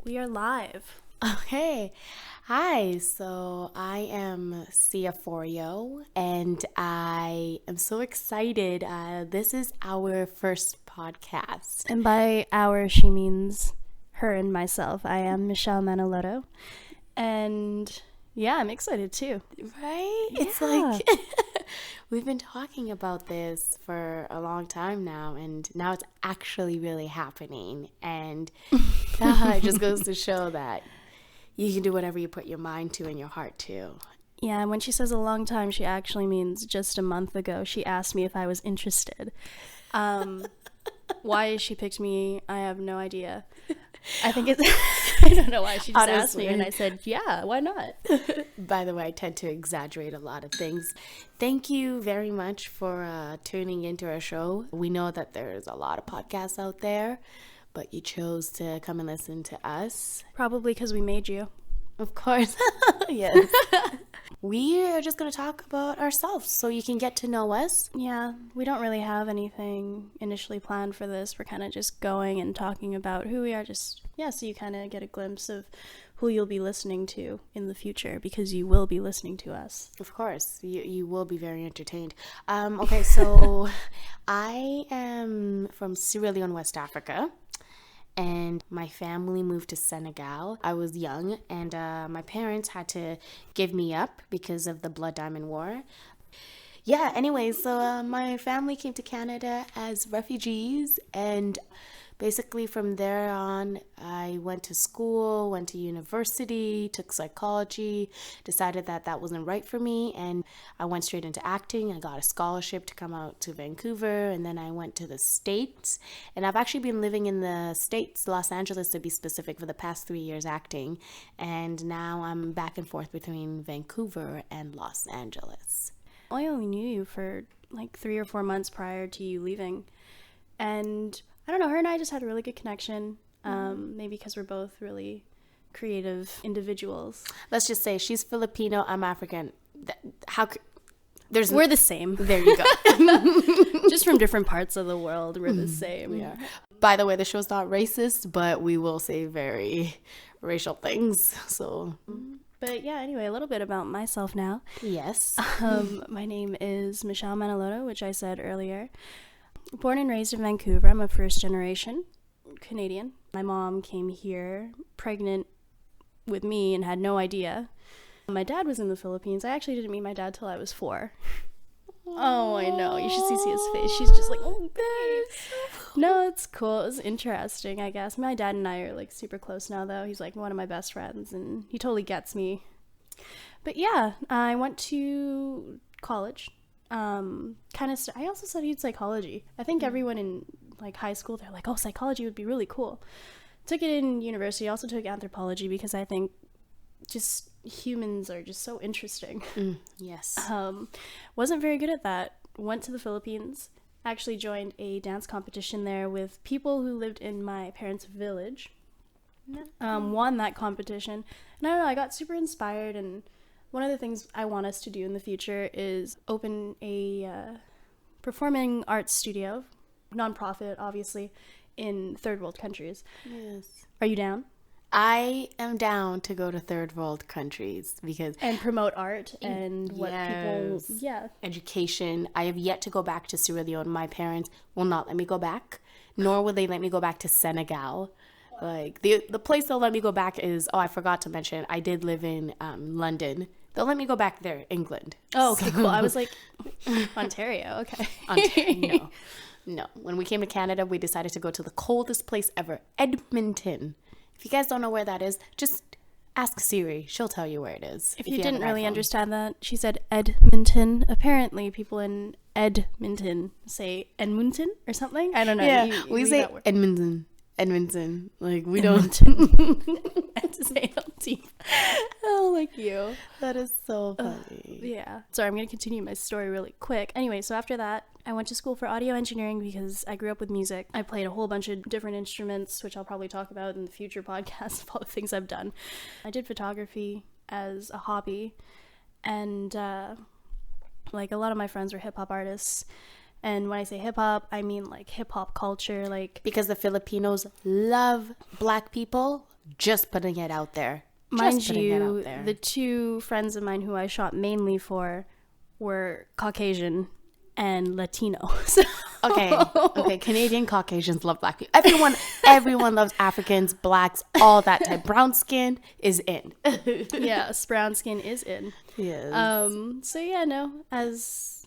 We are live. Okay. Hi. So I am Sia and I am so excited. This is our first podcast. And by our, she means her and myself. I am Michelle Manalotto. And yeah, I'm excited too. Right? Yeah. It's like we've been talking about this for a long time now, and now it's actually really happening. And it just goes to show that you can do whatever you put your mind to and your heart to. Yeah, and when she says a long time, she actually means just a month ago. She asked me if I was interested. Why she picked me, I have no idea. I think it's... I don't know why. She just asked me, and I said, yeah, why not? By the way, I tend to exaggerate a lot of things. Thank you very much for tuning into our show. We know that there's a lot of podcasts out there, but you chose to come and listen to us. Probably because we made you. Of course. Yes. We are just going to talk about ourselves so you can get to know us. Yeah, we don't really have anything initially planned for this. We're kind of just going and talking about who we are, so you kind of get a glimpse of who you'll be listening to in the future, because you will be listening to us. Of course, you will be very entertained. Okay, so I am from Sierra Leone, West Africa. And my family moved to Senegal. I was young, and my parents had to give me up because of the Blood Diamond War. Yeah, anyway, so my family came to Canada as refugees, and basically from there on, I went to school, went to university, took psychology, decided that that wasn't right for me, and I went straight into acting. I got a scholarship to come out to Vancouver, and then I went to the States. And I've actually been living in the States, Los Angeles to be specific, for the past 3 years acting. And now I'm back and forth between Vancouver and Los Angeles. I only knew you for like 3 or 4 months prior to you leaving. And I don't know, her and I just had a really good connection. Maybe because we're both really creative individuals. Let's just say she's Filipino, I'm African. We're the same. There you go. Just from different parts of the world, we're the same. Yeah. By the way, the show's not racist, but we will say very racial things. So... But yeah, anyway, a little bit about myself now. Yes. My name is Michelle Manalotto, which I said earlier. Born and raised in Vancouver. I'm a first generation Canadian. My mom came here pregnant with me and had no idea. My dad was in the Philippines. I actually didn't meet my dad till I was 4. Oh, I know. You should see his face. She's just like, oh, babe. No, it's cool. It was interesting, I guess. My dad and I are like super close now, though. He's like one of my best friends, and he totally gets me. But yeah, I went to college. I also studied psychology. I think everyone in like high school, they're like, oh, psychology would be really cool. Took it in university. Also took anthropology because I think just humans are just so interesting. Yes. Wasn't very good at that. Went to the Philippines. Actually joined a dance competition there with people who lived in my parents' village. Won that competition. And I don't know, I got super inspired, and one of the things I want us to do in the future is open a performing arts studio, nonprofit, obviously, in third world countries. Yes. Are you down? I am down to go to third world countries and promote art and what people, education. I have yet to go back to Sierra Leone. My parents will not let me go back, nor will they let me go back to Senegal. Like the place they'll let me go back is, I forgot to mention, I did live in London. They'll let me go back there, England. Oh, okay, cool. I was like, Ontario, okay. Ontario, no. When we came to Canada, we decided to go to the coldest place ever, Edmonton. If you guys don't know where that is, just ask Siri. She'll tell you where it is. If you didn't really understand that, she said Edmonton. Apparently, people in Edmonton say Edmonton or something. I don't know. Yeah, we say Edmonton. Edmonton. Like, we don't. I have to say it all deep. Oh, like you. That is so funny. Yeah. Sorry, I'm going to continue my story really quick. Anyway, so after that, I went to school for audio engineering because I grew up with music. I played a whole bunch of different instruments, which I'll probably talk about in the future podcasts of all the things I've done. I did photography as a hobby, and like a lot of my friends were hip-hop artists. And when I say hip-hop, I mean like hip-hop culture, like... Because the Filipinos love black people, Just putting it out there. Mind you, the two friends of mine who I shot mainly for were Caucasian and Latino. So. Okay. Canadian Caucasians love black people. Everyone loves Africans, blacks, all that type. Brown skin is in. Yes, brown skin is in. Yes. So yeah, no, as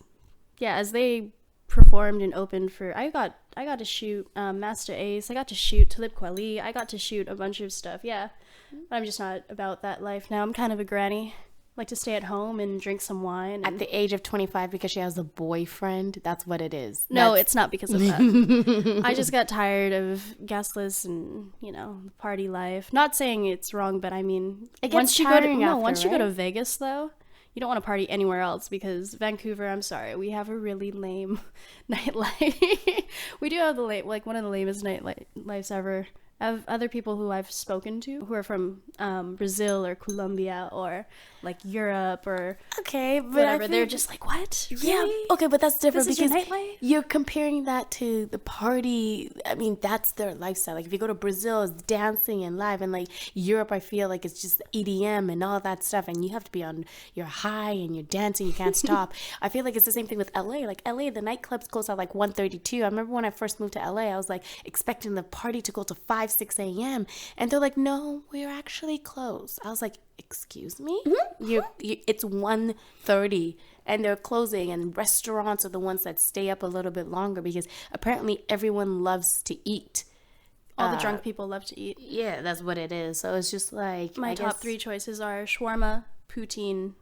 they performed and opened for, I got to shoot Master Ace. I got to shoot Talib Kweli. I got to shoot a bunch of stuff. Yeah, but I'm just not about that life now. I'm kind of a granny. Like to stay at home and drink some wine. At the age of 25 because she has a boyfriend. That's what it is. No, it's not because of that. I just got tired of gaslights and, party life. Not saying it's wrong, but I mean, once you go to Vegas though, you don't want to party anywhere else because Vancouver, I'm sorry, we have a really lame nightlife. We do have one of the lamest nightlives ever. I have other people who I've spoken to who are from Brazil or Colombia or like Europe or whatever. They're just like, what? Really? Yeah. Okay, but that's different because your nightlife? You're comparing that to the party. I mean, that's their lifestyle. Like if you go to Brazil, it's dancing and live, and like Europe, I feel like it's just EDM and all that stuff, and you have to be on your high and you're dancing, you can't stop. I feel like it's the same thing with LA. Like LA, the nightclubs close at like 1:32. I remember when I first moved to LA, I was like expecting the party to go to 6 a.m. and they're like, no, we're actually closed. I was like, excuse me? Mm-hmm. It's 1:30 and they're closing, and restaurants are the ones that stay up a little bit longer because apparently everyone loves to eat. All the drunk people love to eat. Yeah, that's what it is. So it's just like my top 3 choices are shawarma, poutine.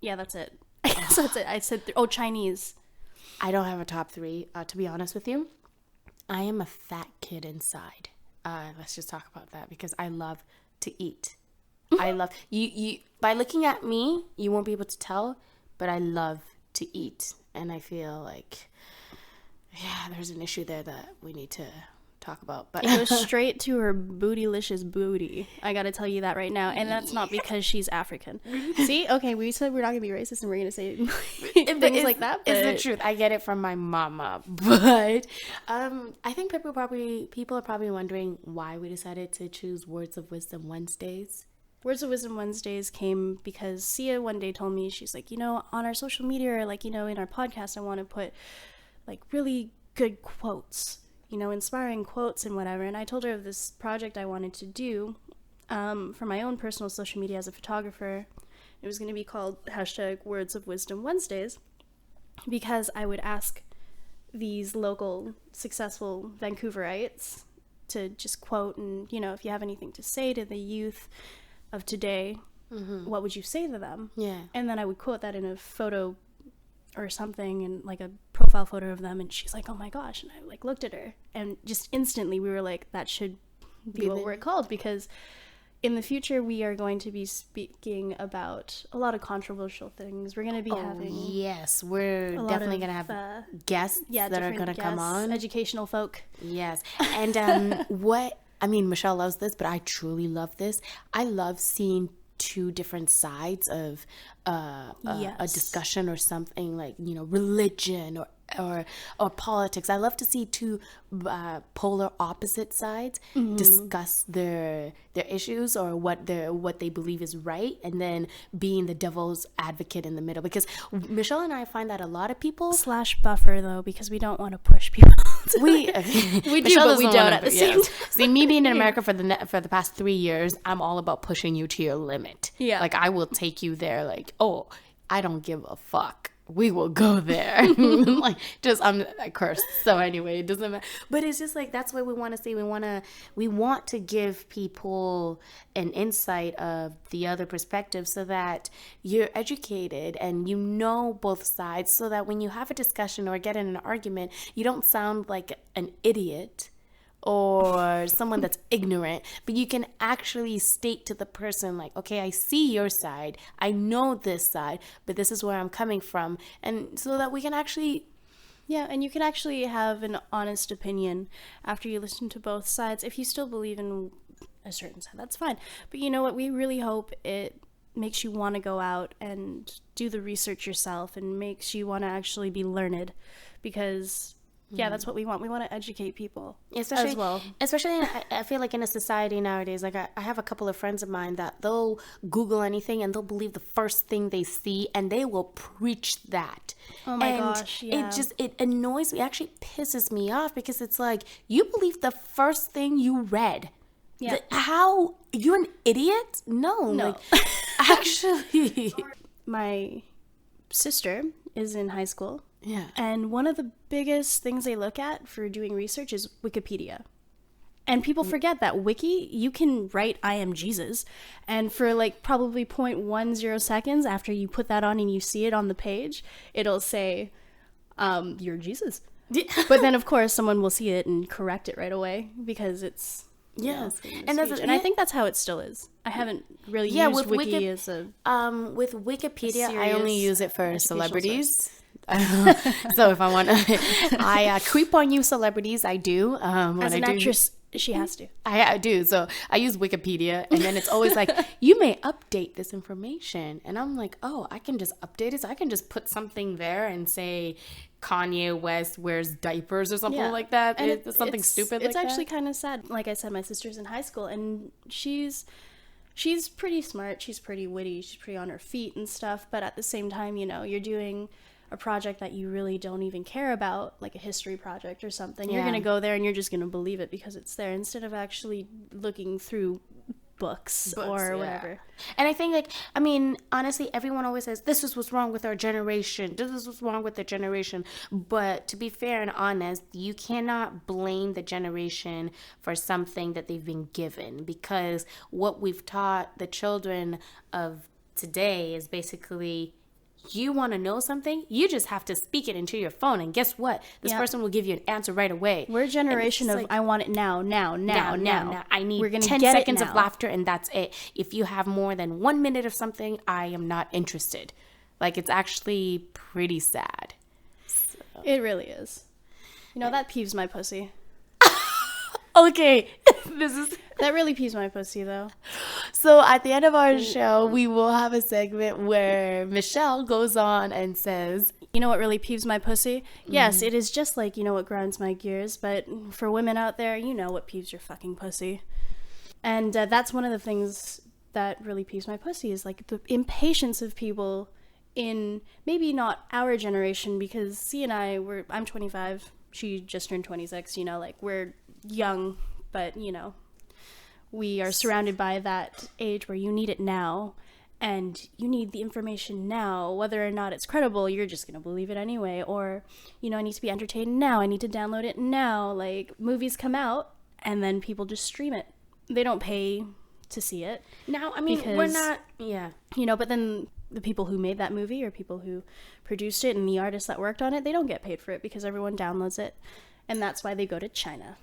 Yeah, that's it. I guess that's it. I said Chinese. I don't have a top 3, to be honest with you. I am a fat kid inside. Let's just talk about that because I love to eat. I love you. By looking at me, you won't be able to tell, but I love to eat, and I feel like, there's an issue there that we need to talk about. But it goes straight to her bootylicious booty. I gotta tell you that right now, and that's not because she's African. See, okay, we said we're not gonna be racist, and we're gonna say things like that. But it's the truth. I get it from my mama, but I think people are probably wondering why we decided to choose Words of Wisdom Wednesdays. Words of Wisdom Wednesdays came because Sia one day told me, she's like, on our social media or like, in our podcast, I want to put like really good quotes, inspiring quotes and whatever. And I told her of this project I wanted to do for my own personal social media as a photographer. It was going to be called #Words of Wisdom Wednesdays because I would ask these local successful Vancouverites to just quote and, if you have anything to say to the youth of today, what would you say to them? Yeah. And then I would quote that in a photo or something, and like a profile photo of them, and she's like, oh my gosh. And I like looked at her, and just instantly we were like, that should be what we're called, because in the future we are going to be speaking about a lot of controversial things. We're going to be having we're definitely going to have guests that are going to come on, educational folk. Yes. And Michelle loves this, but I truly love this. I love seeing 2 different sides of a discussion or something, like religion or politics. I love to see 2 polar opposite sides discuss their issues or what they believe is right, and then being the devil's advocate in the middle. Because Michelle and I find that a lot of people / buffer though, because we don't want to push people. we do, but we don't at the same time. See, me being in America for the past 3 years, I'm all about pushing you to your limit. Yeah, like I will take you there. Like, oh, I don't give a fuck. We will go there. I cursed. So anyway, it doesn't matter. But it's just like, that's what we want to see. We want to give people an insight of the other perspective so that you're educated and you know both sides, so that when you have a discussion or get in an argument, you don't sound like an idiot or someone that's ignorant, but you can actually state to the person like, okay, I see your side, I know this side, but this is where I'm coming from, and so that we can actually and you can actually have an honest opinion after you listen to both sides. If you still believe in a certain side, that's fine, but you know what, we really hope it makes you want to go out and do the research yourself and makes you want to actually be learned, because Yeah, that's what we want. We want to educate people Especially, as well. Especially, I feel like in a society nowadays, like I have a couple of friends of mine that they'll Google anything and they'll believe the first thing they see and they will preach that. Oh my and gosh, yeah. it annoys me. It actually pisses me off because it's like, you believe the first thing you read. Yeah. How? You're an idiot? No. Like, actually. My sister is in high school. Yeah. And one of the biggest things they look at for doing research is Wikipedia. And people forget that Wiki, you can write I am Jesus. And for like probably 0.10 seconds after you put that on and you see it on the page, it'll say, you're Jesus. But then, of course, someone will see it and correct it right away because it's... Yes. And I think that's how it still is. I haven't really used Wiki as a... With Wikipedia, I only use it for celebrities. Source. So if I want to, I creep on you celebrities. I do. As an actress, she has to. I do. So I use Wikipedia, and then it's always like, you may update this information, and I'm like, oh, I can just update it. So I can just put something there and say Kanye West wears diapers or something like that. And it's something stupid. It's actually kind of sad. Like I said, my sister's in high school, and she's pretty smart. She's pretty witty. She's pretty on her feet and stuff. But at the same time, you know, you're doing a project that you really don't even care about, like a history project or something. You're going to go there and you're just going to believe it because it's there instead of actually looking through books or whatever. And I think, like, I mean, honestly, everyone always says, this is what's wrong with our generation. This is what's wrong with the generation. But to be fair and honest, you cannot blame the generation for something that they've been given, because what we've taught the children of today is basically, you want to know something, you just have to speak it into your phone, and guess what? This person will give you an answer right away. We're a generation of, like, I want it now. I need 10 seconds of laughter, and that's it. If you have more than 1 minute of something, I am not interested. Like, it's actually pretty sad. So. It really is. You know, that peeves my pussy. Okay. That really peeves my pussy, though. So at the end of our show, we will have a segment where Michelle goes on and says, you know what really peeves my pussy? Yes, it is just like, you know what grinds my gears, but for women out there, you know what peeves your fucking pussy. And that's one of the things that really peeves my pussy, is like the impatience of people in maybe not our generation, because Sia and I'm 25, she just turned 26, you know, like we're young, but you know, we are surrounded by that age where you need it now, and you need the information now, whether or not it's credible. You're just gonna believe it anyway. Or, you know, I need to be entertained now, I need to download it now. Like, movies come out and then people just stream it. They don't pay to see it. Now, I mean, we're not, you know, but then the people who made that movie, or people who produced it, and the artists that worked on it, they don't get paid for it because everyone downloads it, and that's why they go to China.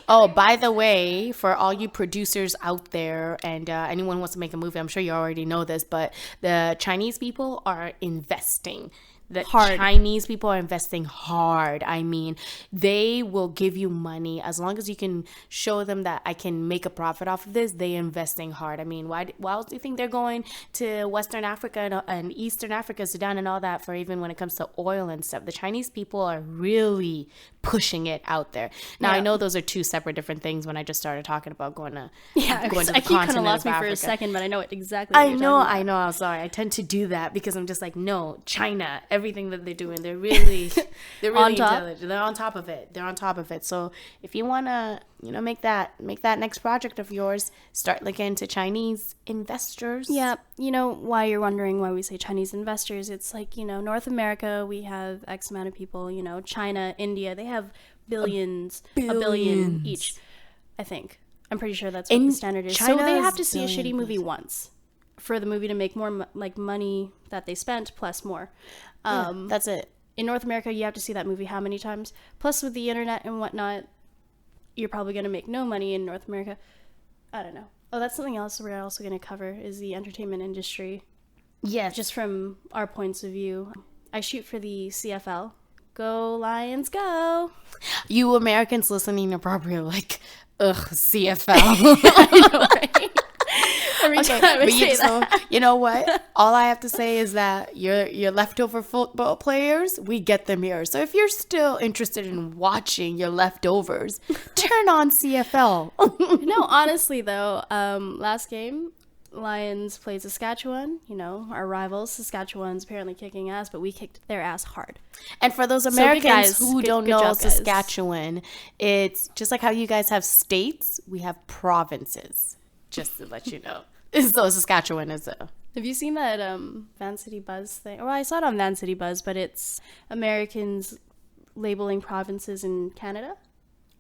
Oh, by the way, for all you producers out there, and anyone who wants to make a movie, I'm sure you already know this, but the Chinese people are investing. Chinese people are investing hard. I mean, they will give you money as long as you can show them that I can make a profit off of this. They're investing hard. I mean, why else do you think they're going to Western Africa and Eastern Africa, Sudan and all that, for even when it comes to oil and stuff? The Chinese people are really pushing it out there. Now, I know those are two separate different things when I just started talking about going to the continent I keep kind of lost me for a second, but I know it exactly what you're talking about. I know. I'm sorry. I tend to do that because I'm just like, no, China, everything that they're doing, they're really on top. Intelligent. They're on top of it. So if you want to, you know, make that next project of yours, start looking into Chinese investors. Yeah, you know, why you're wondering why we say Chinese investors, it's like, you know, North America, we have X amount of people, you know, China, India, they have billions, a billion each, I think. I'm pretty sure that's what the standard is. So they have to see a shitty movie once for the movie to make more money that they spent plus more. That's it. In North America, you have to see that movie how many times? Plus with the internet and whatnot, you're probably going to make no money in North America. I don't know. Oh, that's something else we're also going to cover, is the entertainment industry. Yes. Just from our points of view. I shoot for the CFL. Go Lions, go! You Americans listening are probably like, ugh, CFL. I know, right? Every time I say that. So you know what? All I have to say is that your leftover football players, we get them here. So if you're still interested in watching your leftovers, turn on CFL. No, honestly though, last game, Lions played Saskatchewan. You know, our rivals. Saskatchewan's apparently kicking ass, but we kicked their ass hard. And for those Americans who don't know job, Saskatchewan, it's just like how you guys have states, we have provinces. Just to let you know. So Saskatchewan is a... Have you seen that Van City Buzz thing? Well, I saw it on Van City Buzz, but it's Americans labeling provinces in Canada.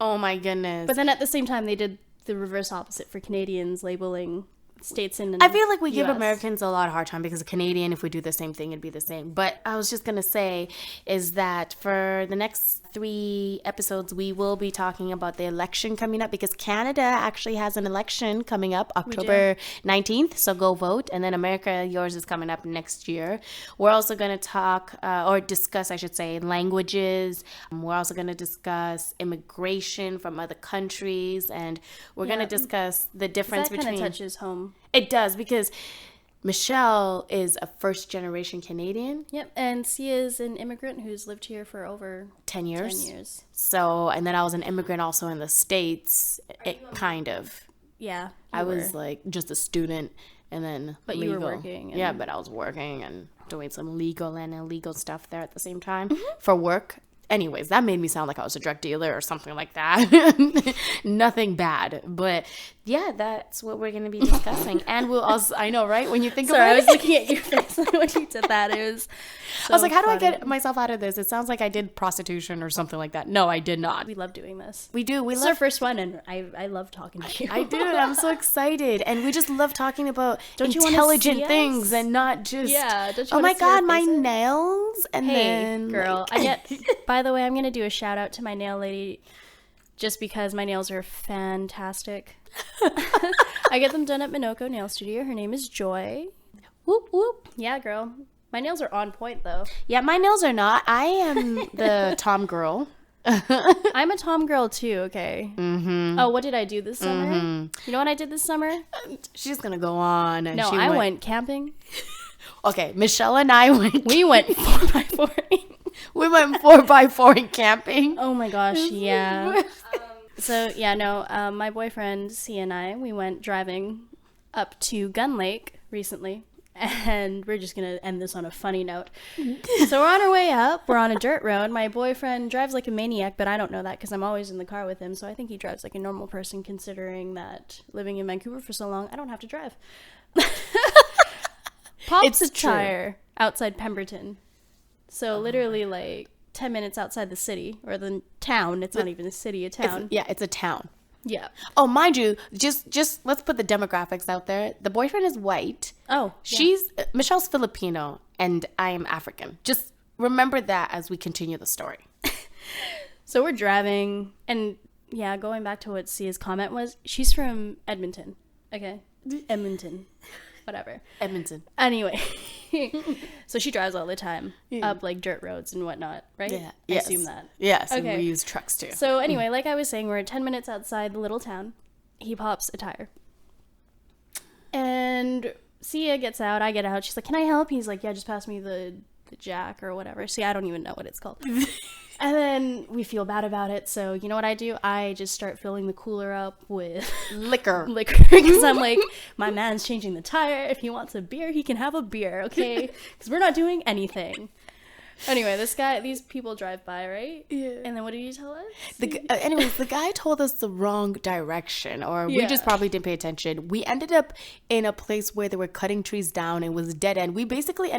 Oh my goodness. But then at the same time, they did the reverse opposite for Canadians labeling states in I feel like we US. give Americans a lot of hard time because a Canadian, if we do the same thing, it'd be the same. But I was just going to say is that for the next 3 episodes, we will be talking about the election coming up because Canada actually has an election coming up October 19th. So go vote. And then America, yours is coming up next year. We're also going to talk or discuss, I should say, languages. We're also going to discuss immigration from other countries. And we're going to discuss the difference that between... kind of touches home. It does because Michelle is a first-generation Canadian. Yep, and Sia is an immigrant who's lived here for over 10 years. 10 years. So, and then I was an immigrant also in the States, kind of. Yeah. I was like just a student and then But legal. you were working. Yeah, but I was working and doing some legal and illegal stuff there at the same time for work. Anyways, that made me sound like I was a drug dealer or something like that. Nothing bad. But yeah, that's what we're going to be discussing. And we'll also, I know, right? When you think Sorry, about it. I was looking at your face when you did that. It was I was like, how do I get myself out of this? It sounds like I did prostitution or something like that. No, I did not. We love doing this. We do. This is our first one, and I love talking to you. I do. I'm so excited. And we just love talking about Don't you intelligent wanna see things us? and not just, Yeah. Don't you oh wanna my see our God, my faces? nails. And Hey, then, girl. By the way, I'm going to do a shout out to my nail lady just because my nails are fantastic. I get them done at Minoko Nail Studio. Her name is Joy. Whoop, whoop. Yeah, girl. My nails are on point, though. Yeah, my nails are not. I am the Tom girl. I'm a Tom girl, too, okay? Mm-hmm. Oh, what did I do this summer? You know what I did this summer? She's going to go on. And No, I went camping. Okay, Michelle and I went. We went 4x4. We went 4x4 camping. Oh my gosh, yeah. So, yeah, no, my boyfriend, Sia and I, we went driving up to Gun Lake recently. And we're just going to end this on a funny note. So we're on our way up. We're on a dirt road. My boyfriend drives like a maniac, but I don't know that because I'm always in the car with him. So I think he drives like a normal person considering that living in Vancouver for so long, I don't have to drive. Pops a tire outside Pemberton. So literally like 10 minutes outside the city or the town. It's not even a city, a town. It's a town. Yeah. Oh, mind you, just let's put the demographics out there. The boyfriend is white. Oh. Michelle's Filipino and I am African. Just remember that as we continue the story. So we're driving and yeah, going back to what Sia's comment was, she's from Edmonton. Okay. Edmonton. Whatever. Edmonton. Anyway. So she drives all the time up like dirt roads and whatnot, right? Yeah. I assume that. Yes. Okay. And we use trucks too. So anyway, like I was saying, we're 10 minutes outside the little town. He pops a tire. And Sia gets out. I get out. She's like, can I help? He's like, yeah, just pass me the jack or whatever. See, I don't even know what it's called. And then we feel bad about it. So you know what I do? I just start filling the cooler up with liquor. Because I'm like, my man's changing the tire. If he wants a beer, he can have a beer, okay? Because we're not doing anything. Anyway, these people drive by, right? Yeah. And then what did you tell us? Anyways, the guy told us the wrong direction, or we just probably didn't pay attention. We ended up in a place where they were cutting trees down. It was dead end. We basically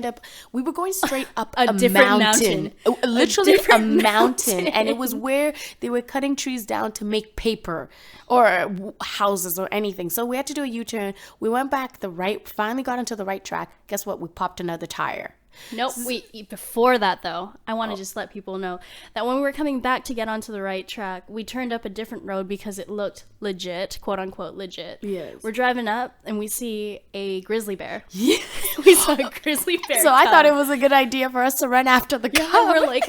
we were going straight up a different mountain. Literally a mountain. And it was where they were cutting trees down to make paper or houses or anything. So we had to do a U-turn. We went back finally got onto the right track. Guess what? We popped another tire. Nope. Wait, before that, though, I want to just let people know that when we were coming back to get onto the right track, we turned up a different road because it looked legit, quote unquote legit. Yes. We're driving up and we see a grizzly bear. Yeah. We saw a grizzly bear. So I thought it was a good idea for us to run after the car. Yeah, we're like,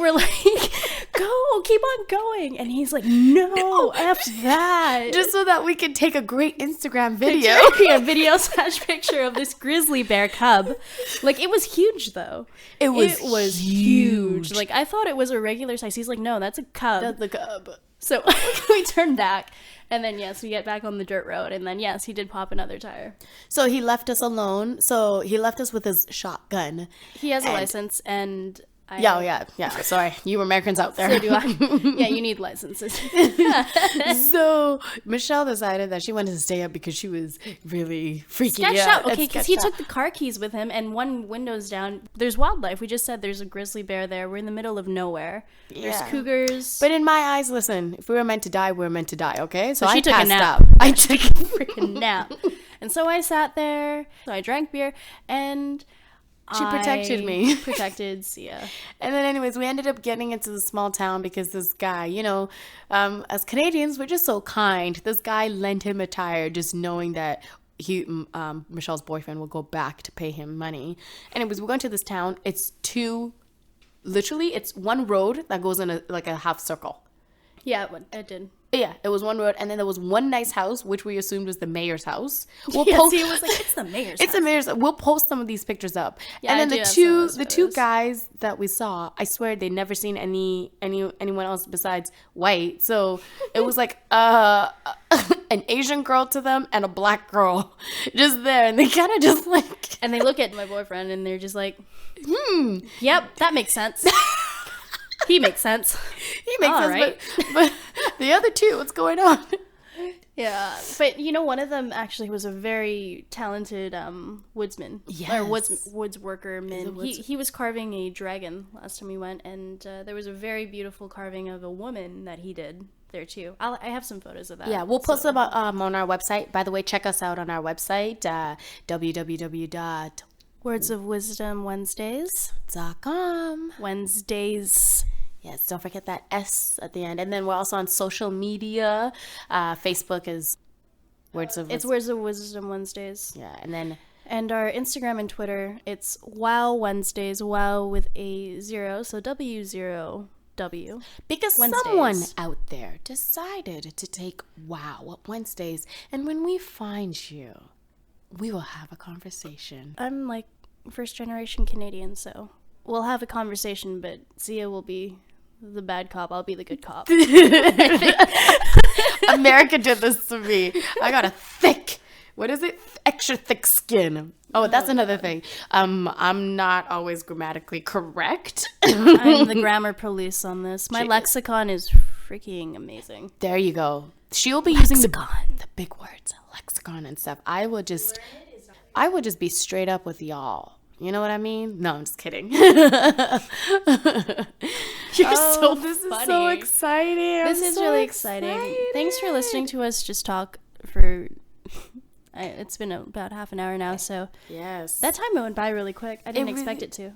go, keep on going. And he's like, no, F that. Just so that we can take a great Instagram video. A video / picture of this grizzly bear cub. Like, it was huge, though. It was huge. Like, I thought it was a regular size. He's like, no, that's a cub. That's the cub. So we turned back. And then, yes, we get back on the dirt road. And then, yes, he did pop another tire. So he left us alone. So he left us with his shotgun. He has a license, and... Yeah. Sorry, you Americans out there. So do I. Yeah, you need licenses. So Michelle decided that she wanted to stay up because she was really freaking sketched out. Okay, because he took the car keys with him, and one window's down. There's wildlife. We just said there's a grizzly bear there. We're in the middle of nowhere. Yeah. There's cougars. But in my eyes, listen, if we were meant to die, we were meant to die, okay? So she took a nap. Up. I took a freaking nap. And so I sat there. So I drank beer, and... She protected me. Protected Sia. And then anyways, we ended up getting into the small town because this guy, you know, as Canadians, we're just so kind. This guy lent him a tire just knowing that Michelle's boyfriend will go back to pay him money. Anyways, we're going to this town. It's one road that goes in a half circle. Yeah, it did. Yeah, it was one road, and then there was one nice house, which we assumed was the mayor's house. He was like, it's the mayor's house. It's the mayor's. We'll post some of these pictures up. Yeah, and then the two guys that we saw, I swear they'd never seen anyone else besides white. So it was like an Asian girl to them and a black girl just there, and they kind of just like... And they look at my boyfriend, and they're just like, yep, that makes sense. He makes sense. He makes sense, right. but the other two, what's going on? Yeah, but you know, one of them actually was a very talented woodsman. Yes. Or woods worker man. He was carving a dragon last time we went, and there was a very beautiful carving of a woman that he did there too. I have some photos of that. Yeah, we'll post them on our website. By the way, check us out on our website, www.wordsofwisdomwednesdays.com. Wednesdays. Yes, don't forget that S at the end. And then we're also on social media. Facebook is Words of Wisdom. It's Words of Wisdom Wednesdays. Yeah, and our Instagram and Twitter, it's Wow Wednesdays, Wow with a 0, so W0W. Because Wednesdays. Someone out there decided to take Wow Wednesdays, and when we find you, we will have a conversation. I'm like first generation Canadian, so we'll have a conversation, but Sia will be the bad cop. I'll be the good cop. America did this to me. I got a extra thick skin. Oh, that's another thing. I'm not always grammatically correct. I'm the grammar police on this. My lexicon is freaking amazing. There you go. She'll be using the big words, lexicon and stuff. I would just be straight up with y'all. You know what I mean? No, I'm just kidding. You're so this funny. Is so exciting. This is really exciting. Thanks for listening to us just talk for... it's been about half an hour now, so... Yes. That time went by really quick. I didn't expect it to.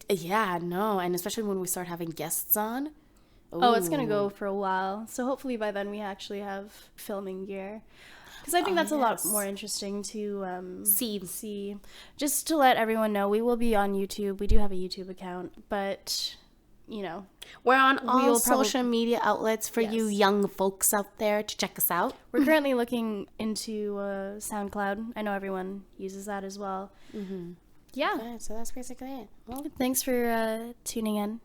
Yeah, no. And especially when we start having guests on. Ooh. Oh, it's going to go for a while. So hopefully by then we actually have filming gear. Because I think that's a lot more interesting to see. Just to let everyone know, we will be on YouTube. We do have a YouTube account, but, you know. We're on all social media outlets for you young folks out there to check us out. We're currently looking into SoundCloud. I know everyone uses that as well. Mm-hmm. Yeah. Okay, so that's basically it. Well, thanks for tuning in.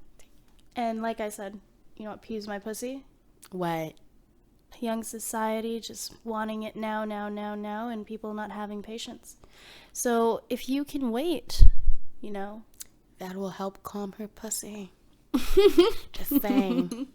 And like I said, you know what peeves my pussy? What? Young society just wanting it now, and people not having patience. So if you can wait, you know, that will help calm her pussy. Just saying.